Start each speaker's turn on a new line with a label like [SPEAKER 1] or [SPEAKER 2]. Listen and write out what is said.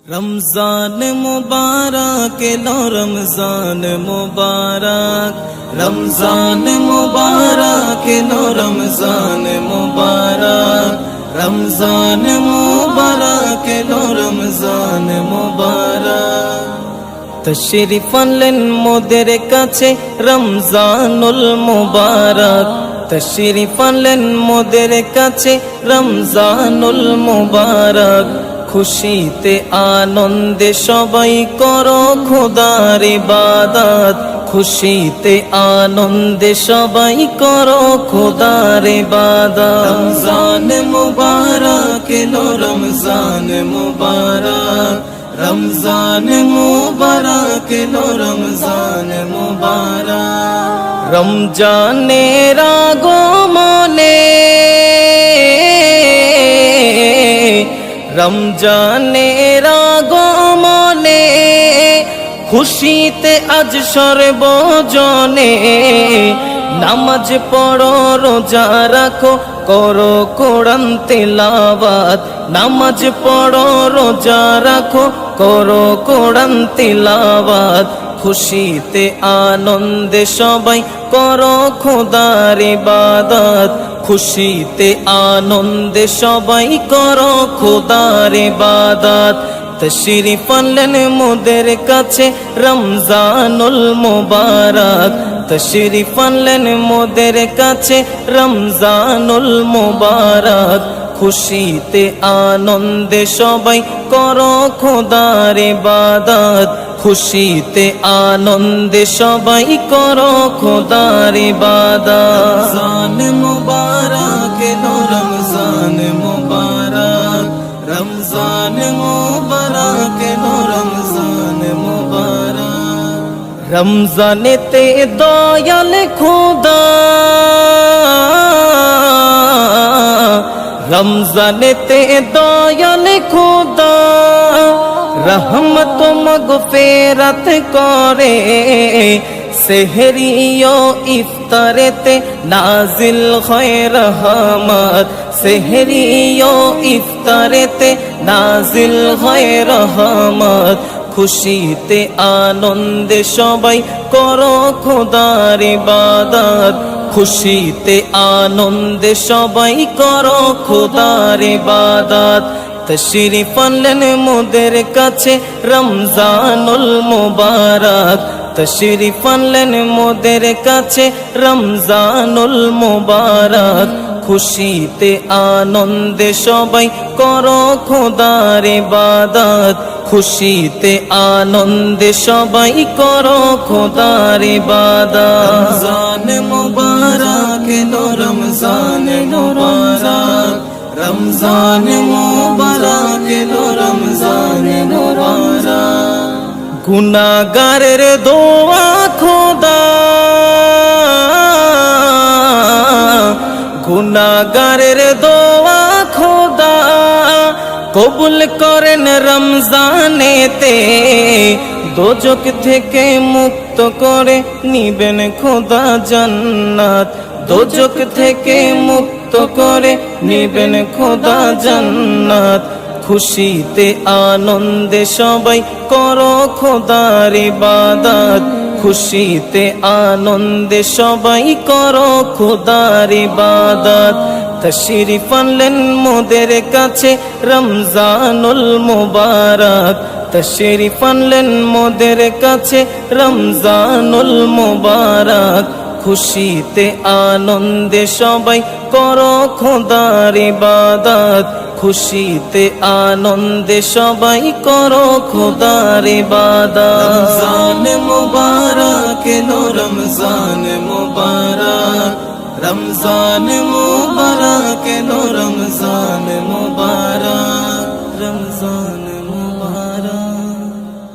[SPEAKER 1] रमजान मुबारक लो रमजान मुबारक रमजान मुबारक लो रमजान मुबारक रमजान मुबारक लो रमजान मुबारक तशरीफ आनलेन मोদের কাছে রমজানুল মুবারক तशरीफ आनलेन मोদের কাছে রমজানুল মুবারক খুশিতে আনন্দে সবাই করো খোদার ইবাদত খুশিতে আনন্দে সবাই করো খোদার ইবাদত রমজান মুবারক এলো রমজান মুবারক রমজান মুবারক এলো রমজান মুবারক রমজানের আগমনে রমজানের আগমনে খুশিতে আজ সর্বজনে নামাজ পড়ো রোজা রাখো করো কোরআন তিলাওয়াত নামাজ পড়ো রোজা রাখো করো কোরআন তিলাওয়াত খুশিতে আনন্দে সবাই করো খোদার ইবাদত খুশিতে আনন্দে সবাই করো খোদার ইবাদত তশরিফ আনলেন মোদের কাছে রমজানুল মুবারক তশরিফ আনলেন মোদের কাছে রমজানুল মুবারক খুশিতে আনন্দে সবাই করো খোদার ইবাদত খুশিতে আনন্দে সবাই করো খোদার ইবাদত রমজান মুবারক এলো রমজান মুবারক রমজান মুবারক এলো রমজান মুবারক রমজানেতে দয়াল খোদা রমজানেতে দয়াল খোদা রহমত মগফিরাত করে সেহরি ও ইফতারেতে নাজিল হয় রহমত সেহরি ও ইফতারেতে নাজিল হয় রহমত খুশিতে আনন্দে সবাই করো খোদার ইবাদত খুশিতে আনন্দে সবাই করো খোদার ইবাদত তশরিফ আনলেন মোদের কাছে রমজানুল মুবারক তশরিফ আনলেন মোদের কাছে রমজানুল মুবারক খুশিতে আনন্দে সবাই করো খোদার ইবাদত খুশিতে আনন্দে সবাই করো খোদার ইবাদত রমজান মুবারক এলো রমজান মুবারক রমজান মুবারক এলো রমজান মুবারক গুনাহগারের দোয়া খোদা গুনাহগারের দোয়া খোদা কবুল করেন রমজানেতে দোজক থেকে মুক্ত করে নিবেন খোদা জান্নাত দোজক থেকে মুক্ত করে নিবেন খোদা জান্নাত খুশিতে আনন্দে সবাই করো খোদার ইবাদত খুশিতে আনন্দে সবাই করো খোদার ইবাদত তশরিফ আনলেন মোদের কাছে রমজানুল মুবারক তশরিফ আনলেন মোদের কাছে রমজানুল মুবারক খুশিতে আনন্দে সবাই করো খোদার ইবাদত খুশিতে আনন্দে সবাই করো খোদার ইবাদত রমজান মুবারক এলো রমজান মুবারক রমজান মুবারক এলো রমজান মুবারক রমজান